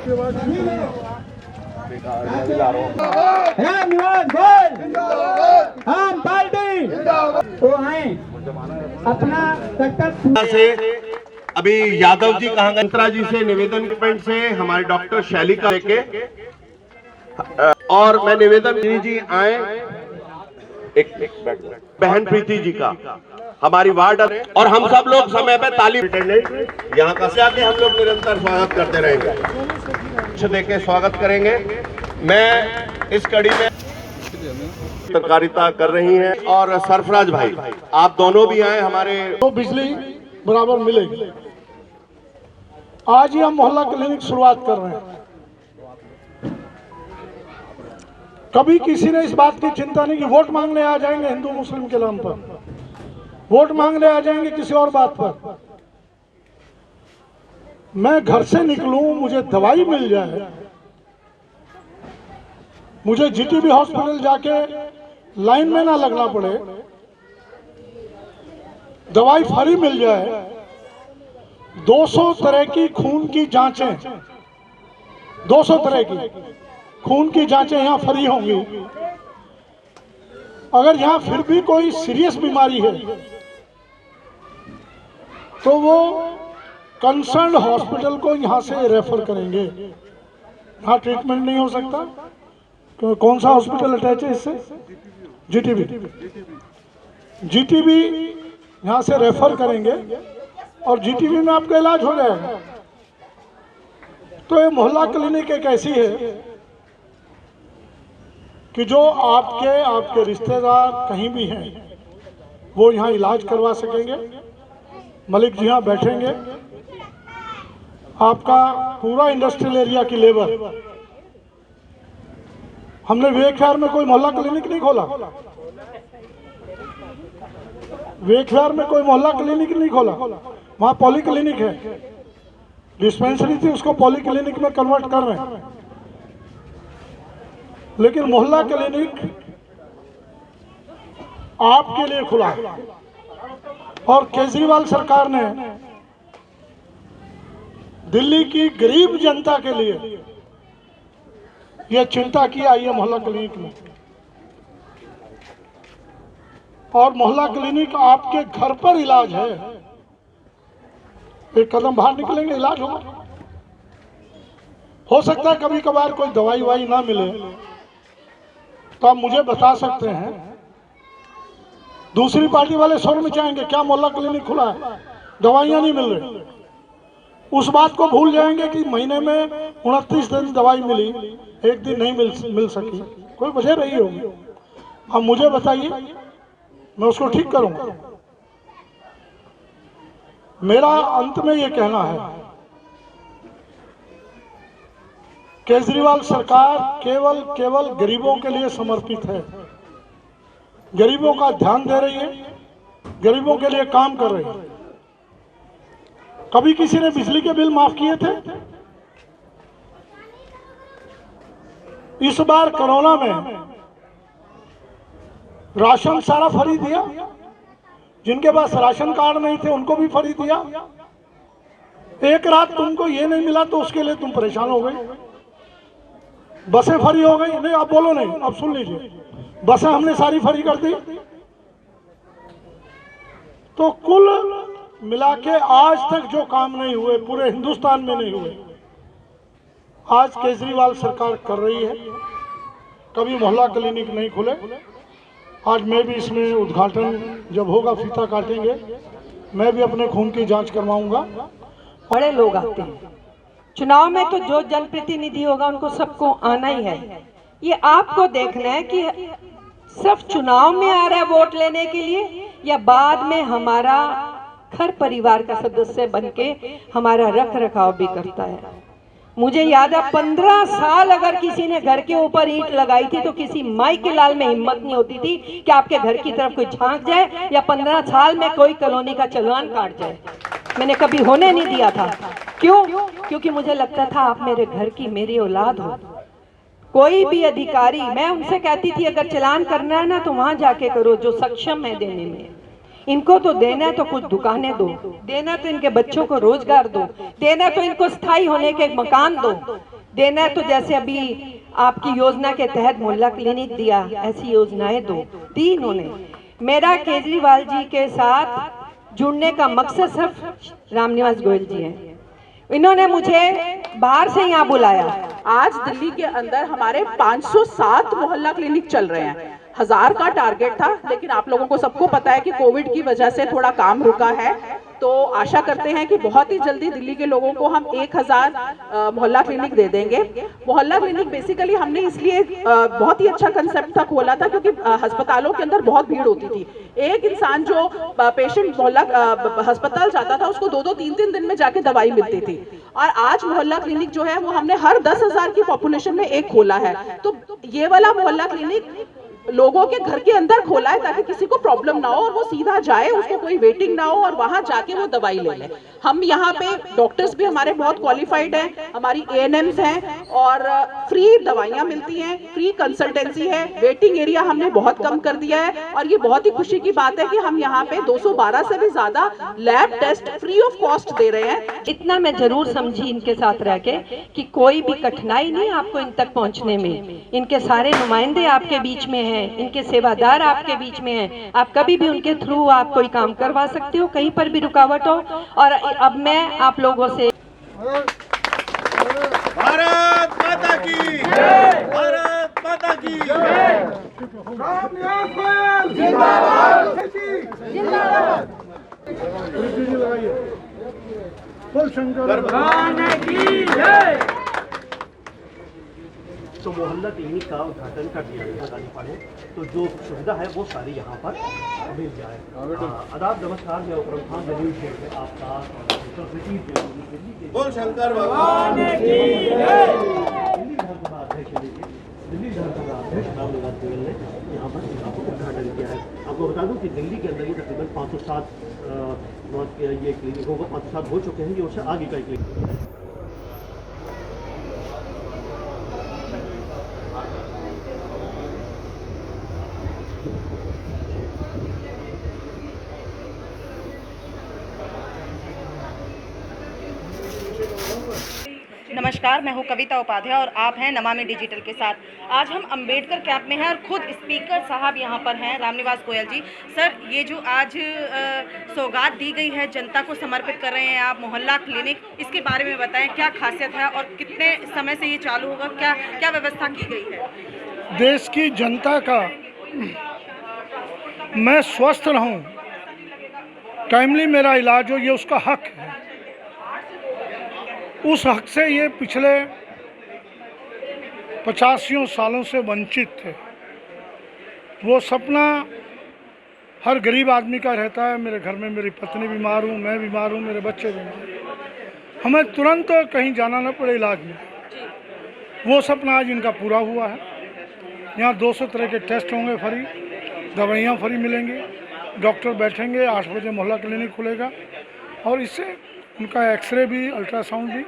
हम पार्टी तो आए अपना से अभी यादव जी कहाँ गंत्रा जी से निवेदन से हमारे डॉक्टर शैली का लेके और मैं निवेदन जी आए एक बहन प्रीति जी का हमारी वार्ड और हम सब लोग समय पे ताली यहाँ का से आके हम लोग निरंतर स्वागत करते रहेंगे, देके स्वागत करेंगे। मैं इस कड़ी में पत्रकारिता कर रही हैं और सरफराज भाई आप दोनों भी आए हमारे तो बिजली बराबर मिलेगी। आज ही हम मोहल्ला क्लिनिक शुरुआत कर रहे हैं। कभी किसी ने इस बात की चिंता नहीं कि वोट मांगने आ जाएंगे हिंदू मुस्लिम के नाम पर, वोट मांगने आ जाएंगे किसी और बात पर। मैं घर से निकलूं, मुझे दवाई मिल जाए, मुझे जीटीबी हॉस्पिटल जाके लाइन में ना लगना पड़े, दवाई फ्री मिल जाए, 200 तरह की खून की जांचें, 200 तरह की खून की जांचें यहाँ फ्री होंगी। अगर यहाँ फिर भी कोई सीरियस बीमारी है तो वो कंसर्न हॉस्पिटल को यहाँ से रेफर करेंगे। यहाँ ट्रीटमेंट नहीं हो सकता। तो कौन सा हॉस्पिटल अटैच है इससे? जीटीबी। जीटीबी यहाँ से रेफर करेंगे और जीटीबी में आपका इलाज हो जाएगा। तो ये मोहल्ला क्लिनिक एक ऐसी है कि जो आपके रिश्तेदार कहीं भी हैं वो यहाँ इलाज करवा सकेंगे। मलिक जी यहाँ बैठेंगे, आपका पूरा इंडस्ट्रियल एरिया की लेबर। हमने वेखविहार में कोई मोहल्ला क्लिनिक नहीं खोला, वेखविहार में कोई मोहल्ला क्लिनिक नहीं खोला, वहाँ पॉली क्लिनिक है। डिस्पेंसरी थी उसको पॉली क्लिनिक में कन्वर्ट कर रहे हैं। लेकिन मोहल्ला क्लिनिक आपके लिए खुला और केजरीवाल सरकार ने दिल्ली की गरीब जनता के लिए यह चिंता की आई है मोहल्ला क्लिनिक में। और मोहल्ला क्लिनिक आपके घर पर इलाज है। एक कदम बाहर निकलेंगे इलाज होगा। हो सकता है कभी कभार कोई दवाई वाई ना मिले तो आप मुझे बता सकते हैं। दूसरी पार्टी वाले शोर में चाहेंगे क्या मोहल्ला क्लिनिक खुला है, दवाइयां नहीं मिल रही। उस बात को भूल जाएंगे कि महीने में 29 दिन दवाई मिली, एक दिन नहीं मिल सकी, कोई वजह रही होगी। अब मुझे बताइए, मैं उसको ठीक करूंगा। मेरा अंत में ये कहना है, केजरीवाल सरकार केवल गरीबों के लिए समर्पित है, गरीबों का ध्यान दे रही है, गरीबों के लिए काम कर रही है। कभी किसी ने बिजली के बिल माफ किए थे? इस बार कोरोना में राशन सारा फ्री दिया, जिनके पास राशन कार्ड नहीं थे उनको भी फ्री दिया। एक रात तुमको ये नहीं मिला तो उसके लिए तुम परेशान हो गए। बसें फ्री हो गई, नहीं आप बोलो नहीं, अब सुन लीजिए, बसें हमने सारी फ्री कर दी। तो कुल मिला के आज तक जो काम नहीं हुए पूरे हिंदुस्तान में नहीं हुए, आज केजरीवाल सरकार कर रही है। कभी मोहल्ला क्लिनिक नहीं खुले, आज मैं भी इसमें उद्घाटन जब होगा फीता काटेंगे, मैं भी अपने खून की जांच करवाऊंगा। बड़े लोग आते हैं चुनाव में, तो जो जनप्रतिनिधि होगा उनको सबको आना ही है। ये आपको देखना है कि सिर्फ चुनाव में आ रहा है वोट लेने के लिए या बाद में हमारा घर परिवार का सदस्य बनके हमारा रख रखाव भी करता है। मुझे याद है 15 साल अगर किसी ने घर के ऊपर ईंट लगाई थी तो किसी माई के लाल में हिम्मत नहीं होती थी कि आपके घर की तरफ कोई झांक जाए या 15 साल में कोई कॉलोनी का चालान काट जाए। मैंने कभी होने नहीं दिया था। क्यों? क्योंकि मुझे लगता था आप मेरे घर की मेरी औलाद हो। कोई भी अधिकारी, मैं उनसे कहती थी अगर चालान करना है ना तो वहां जाके करो जो सक्षम है देने में। इनको तो देना है तो कुछ दुकानें दो, देना तो इनके बच्चों को रोजगार दो, देना तो इनको स्थायी होने के मकान दो। देना है तो जैसे अभी आपकी योजना के तहत मोहल्ला क्लिनिक दिया, ऐसी योजनाएं दी इन्होंने। मेरा केजरीवाल जी के साथ जुड़ने का मकसद सिर्फ रामनिवास गोयल जी है। इन्होंने मुझे बाहर से यहाँ बुलाया। आज दिल्ली के अंदर हमारे 507 मोहल्ला क्लिनिक चल रहे हैं। 1000 का टारगेट था, लेकिन आप लोगों को सबको पता है कि कोविड की वजह से थोड़ा काम रुका है। तो आशा करते हैं कि बहुत ही जल्दी दिल्ली के लोगों को हम 1000 मोहल्ला क्लिनिक दे देंगे। मोहल्ला क्लिनिक बेसिकली हमने इसलिए बहुत ही अच्छा कंसेप्ट था खोला था, क्योंकि अस्पतालों के अंदर बहुत भीड़ होती थी। एक इंसान जो पेशेंट मोहल्ला अस्पताल जाता था, उसको 2-2, 3-3 दिन में जाके दवाई मिलती थी। और आज मोहल्ला क्लिनिक जो है वो हमने हर 10,000 की पॉपुलेशन में एक खोला है। तो ये वाला मोहल्ला क्लिनिक लोगों के घर के अंदर खोला है, ताकि किसी को प्रॉब्लम ना हो और वो सीधा जाए, उसको कोई वेटिंग ना हो और वहां जाके वो दवाई ले ले। हम यहाँ पे डॉक्टर्स भी हमारे बहुत क्वालिफाइड हैं, हमारी ANMs हैं और फ्री दवाइयाँ मिलती हैं, फ्री कंसल्टेंसी है। वेटिंग एरिया हमने बहुत कम कर दिया है और ये बहुत ही खुशी की बात है कि हम यहाँ पे 212 से भी ज्यादा lab test free of cost दे रहे हैं। इतना मैं जरूर समझी इनके साथ रह के कि कोई भी कठिनाई नहीं आपको इन तक पहुँचने में। इनके सारे नुमाइंदे आपके बीच में हैं, इनके सेवादार आपके बीच में हैं। आप कभी भी उनके थ्रू आप कोई काम करवा सकते हो, कहीं पर भी रुकावट हो। और अब मैं आप लोगों से भारत माता की जय, भारत माता की जय। तो मोहल्ला क्लिनिक का उद्घाटन कर दिया गया बतानी पड़े, तो जो सुविधा है वो सारी यहाँ पर मिल जाए। आदाब नमस्कार, मैं उपरम खान जलील शेख है आपका बोल शंकर भगवान की जय। दिल्ली विधानसभा अध्यक्ष रामनिवास गोयल ने यहाँ पर उद्घाटन किया है। आपको बता दूँ कि दिल्ली के अंदर ये तकरीबन 507 ये क्लिनिक होगा, 507 हो चुके हैं, ये उससे आगे का क्लिनिक। नमस्कार, मैं हूं कविता उपाध्याय और आप हैं नमामि डिजिटल के साथ। आज हम अंबेडकर कैंप में हैं और खुद स्पीकर साहब यहां पर हैं, रामनिवास गोयल जी। सर, ये जो आज सौगात दी गई है, जनता को समर्पित कर रहे हैं आप मोहल्ला क्लिनिक, इसके बारे में बताएं, क्या खासियत है और कितने समय से ये चालू होगा, क्या क्या व्यवस्था की गई है? देश की जनता का मैं स्वस्थ रहूं, टाइमली मेरा इलाज हो, ये उसका हक है। उस हक से ये पिछले 85 सालों से वंचित थे। वो सपना हर गरीब आदमी का रहता है। मेरे घर में मेरी पत्नी बीमार हूँ, मैं बीमार हूँ, मेरे बच्चे बीमार हैं, हमें तुरंत कहीं जाना न पड़े इलाज में। वो सपना आज इनका पूरा हुआ है। यहाँ 200 तरह के टेस्ट होंगे फ्री, दवाइयाँ फ्री मिलेंगी, डॉक्टर बैठेंगे, 8 बजे मोहल्ला क्लिनिक खुलेगा और इससे उनका एक्सरे भी, अल्ट्रासाउंड भी।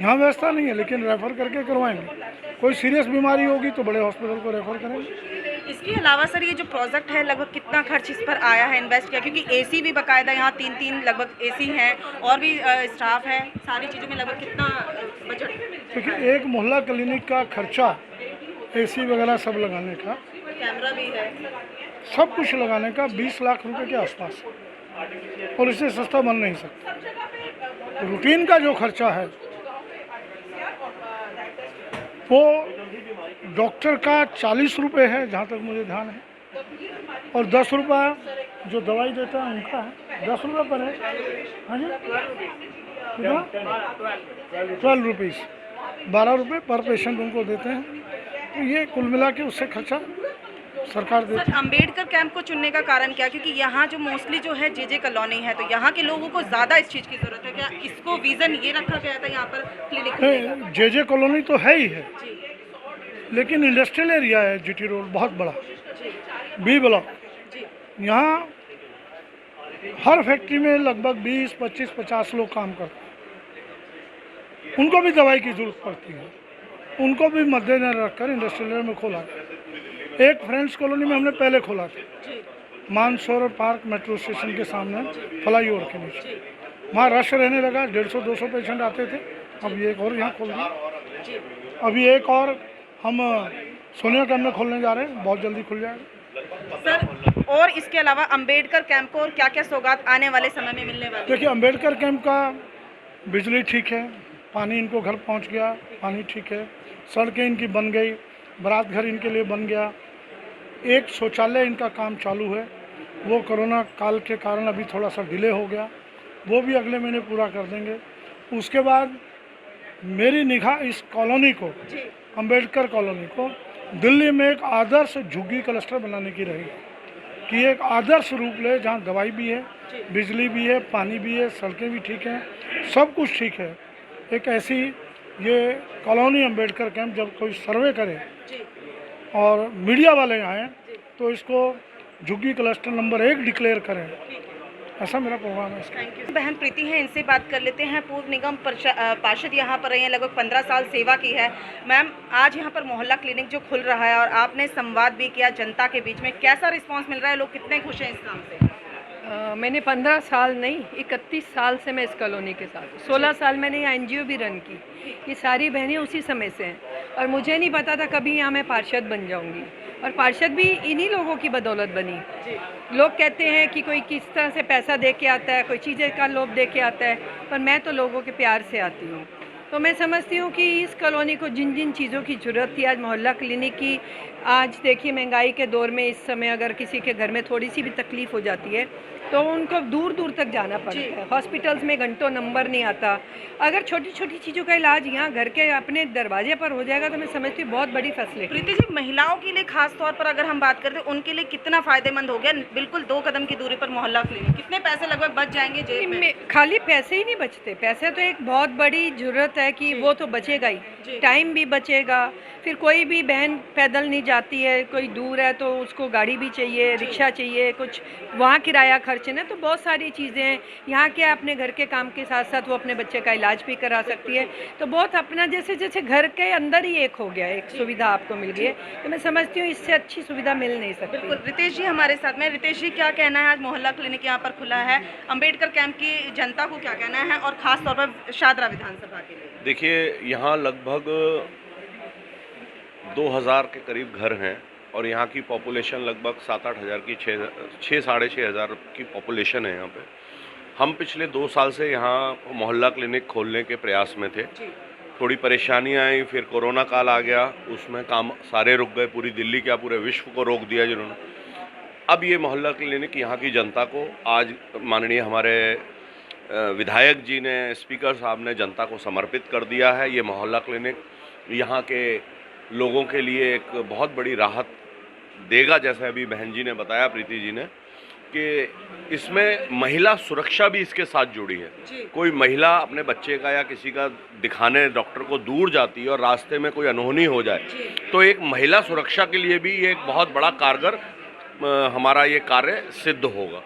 यहाँ व्यवस्था नहीं है, लेकिन रेफ़र करके करवाएंगे। कोई सीरियस बीमारी होगी तो बड़े हॉस्पिटल को रेफ़र करेंगे। इसके अलावा सर, ये जो प्रोजेक्ट है, लगभग कितना खर्च इस पर आया है, इन्वेस्ट किया? क्योंकि AC भी बाकायदा यहाँ 3-3 लगभग AC हैं और भी स्टाफ है, सारी चीज़ों में लगभग कितना बजट? देखिए, एक मोहल्ला क्लिनिक का खर्चा AC वगैरह सब लगाने का, कैमरा भी है, सब कुछ लगाने का 20 लाख रुपए के आसपास, और इससे सस्ता बन नहीं सकता। रूटीन का जो खर्चा है वो डॉक्टर का 40 रुपये है, जहाँ तक मुझे ध्यान है, और 10 रुपये जो दवाई देता है उनका है, 10 रुपये पर है। हाँ जी, कितना? 12 रुपीज़, 12 रुपये पर पेशेंट उनको देते हैं। तो ये कुल मिला के उससे खर्चा सरकार देती है। अंबेडकर कैंप को चुनने का कारण क्या? क्योंकि यहाँ जो मोस्टली जो है JJ कॉलोनी है, तो यहाँ के लोगों को ज़्यादा इस चीज़ की ज़रूरत है। क्या इसको विज़न ये रखा गया था यहाँ पर क्लिनिक? JJ कॉलोनी तो है ही है, लेकिन इंडस्ट्रियल एरिया है GT रोड बहुत बड़ा, B ब्लॉक। यहाँ हर फैक्ट्री में लगभग 20, 25, 50 लोग काम करते हैं। उनको भी दवाई की ज़रूरत पड़ती है, उनको भी मद्देनजर रखकर इंडस्ट्रियल एरिया में खोला गया। एक फ्रेंड्स कॉलोनी में हमने पहले खोला था, मानसरोवर पार्क मेट्रो स्टेशन के सामने फ्लाईओवर के नीचे। वहाँ रश रहने लगा, 150-200 पेशेंट आते थे। अब ये एक और यहाँ खोल दिया। अभी एक और हम सोनिया कैंप में खोलने जा रहे हैं, बहुत जल्दी खुल जाएगा। सर और इसके अलावा अंबेडकर कैंप को और क्या क्या सौगात आने वाले समय में मिलने वाली है? देखिए, अंबेडकर कैंप का बिजली ठीक है, पानी इनको घर पहुंच गया, पानी ठीक है, सड़कें इनकी बन गई, बारात घर इनके लिए बन गया, एक शौचालय इनका काम चालू है, वो कोरोना काल के कारण अभी थोड़ा सा डिले हो गया, वो भी अगले महीने पूरा कर देंगे। उसके बाद मेरी निगाह इस कॉलोनी को, अंबेडकर कॉलोनी को दिल्ली में एक आदर्श झुग्गी क्लस्टर बनाने की रहेगी कि एक आदर्श रूप ले, जहाँ दवाई भी है, बिजली भी है, पानी भी है, सड़कें भी ठीक हैं, सब कुछ ठीक है। एक ऐसी ये कॉलोनी अंबेडकर कैंप जब कोई सर्वे करे और मीडिया वाले आएँ तो इसको झुग्गी क्लस्टर नंबर 1 डिक्लेयर करें, ऐसा मेरा प्रोग्राम है इसका। बहन प्रीति हैं, इनसे बात कर लेते हैं। पूर्व निगम पार्षद यहाँ पर रहे हैं, लगभग 15 साल सेवा की है। मैम, आज यहाँ पर मोहल्ला क्लिनिक जो खुल रहा है और आपने संवाद भी किया जनता के बीच में, कैसा रिस्पांस मिल रहा है, लोग कितने खुश हैं इस काम से? मैंने 15 साल नहीं 31 साल से मैं इस कॉलोनी के साथ, 16 साल मैंने यहाँ NGO भी रन की। ये सारी बहनें उसी समय से हैं और मुझे नहीं पता था कभी यहाँ मैं पार्षद बन जाऊँगी, और पार्षद भी इन्हीं लोगों की बदौलत बनी। लोग कहते हैं कि कोई किस तरह से पैसा दे के आता है, कोई चीज़ें का लोभ दे के आता है, पर मैं तो लोगों के प्यार से आती हूँ। तो मैं समझती हूँ कि इस कॉलोनी को जिन जिन चीज़ों की ज़रूरत थी, आज मोहल्ला क्लिनिक की, आज देखिए महंगाई के दौर में इस समय अगर किसी के घर में थोड़ी सी भी तकलीफ़ हो जाती है तो उनको दूर दूर तक जाना पड़ता है, हॉस्पिटल्स में घंटों नंबर नहीं आता। अगर छोटी छोटी चीज़ों का इलाज यहाँ घर के अपने दरवाजे पर हो जाएगा तो मैं समझती हूँ बहुत बड़ी फैसिलिटी। प्रीति जी, महिलाओं के लिए खास तौर पर अगर हम बात करते हैं, उनके लिए कितना फ़ायदेमंद हो गया? बिल्कुल 2 कदम की दूरी पर मोहल्ला क्लिनिक, कितने पैसे लगभग बच जाएंगे जेब में? खाली पैसे ही नहीं बचते, पैसे तो एक बहुत बड़ी ज़रूरत है कि वो तो बचेगा ही, टाइम भी बचेगा। फिर कोई भी बहन पैदल नहीं जाती है, कोई दूर है तो उसको गाड़ी भी चाहिए, रिक्शा चाहिए, कुछ वहाँ किराया खर्च है ना, तो बहुत सारी चीज़ें हैं। यहाँ के अपने घर के काम के साथ साथ वो अपने बच्चे का इलाज भी करा सकती है, तो बहुत अपना जैसे जैसे घर के अंदर ही एक हो गया, एक सुविधा आपको मिल गई है। तो मैं समझती हूँ इससे अच्छी सुविधा मिल नहीं सकती। बिल्कुल। रितेश जी हमारे साथ में। रितेश जी, क्या कहना है, आज मोहल्ला क्लिनिक यहाँ पर खुला है, अंबेडकर कैंप की जनता को क्या कहना है, और खास तौर पर शादरा विधानसभा के लिए? देखिए, यहाँ लगभग 2000 के करीब घर हैं और यहाँ की पॉपुलेशन लगभग 7-8 हज़ार की 6-6.5 हज़ार की पॉपुलेशन है यहाँ पे। हम पिछले 2 साल से यहाँ मोहल्ला क्लिनिक खोलने के प्रयास में थे। थोड़ी परेशानियाँ आई, फिर कोरोना काल आ गया, उसमें काम सारे रुक गए, पूरी दिल्ली क्या पूरे विश्व को रोक दिया जिन्होंने। अब ये मोहल्ला क्लिनिक यहाँ की जनता को, आज माननीय हमारे विधायक जी ने, स्पीकर साहब ने जनता को समर्पित कर दिया है। ये मोहल्ला क्लिनिक यहाँ के लोगों के लिए एक बहुत बड़ी राहत देगा, जैसे अभी बहन जी ने बताया, प्रीति जी ने, कि इसमें महिला सुरक्षा भी इसके साथ जुड़ी है। कोई महिला अपने बच्चे का या किसी का दिखाने डॉक्टर को दूर जाती है और रास्ते में कोई अनहोनी हो जाए, तो एक महिला सुरक्षा के लिए भी ये एक बहुत बड़ा कारगर हमारा ये कार्य सिद्ध होगा।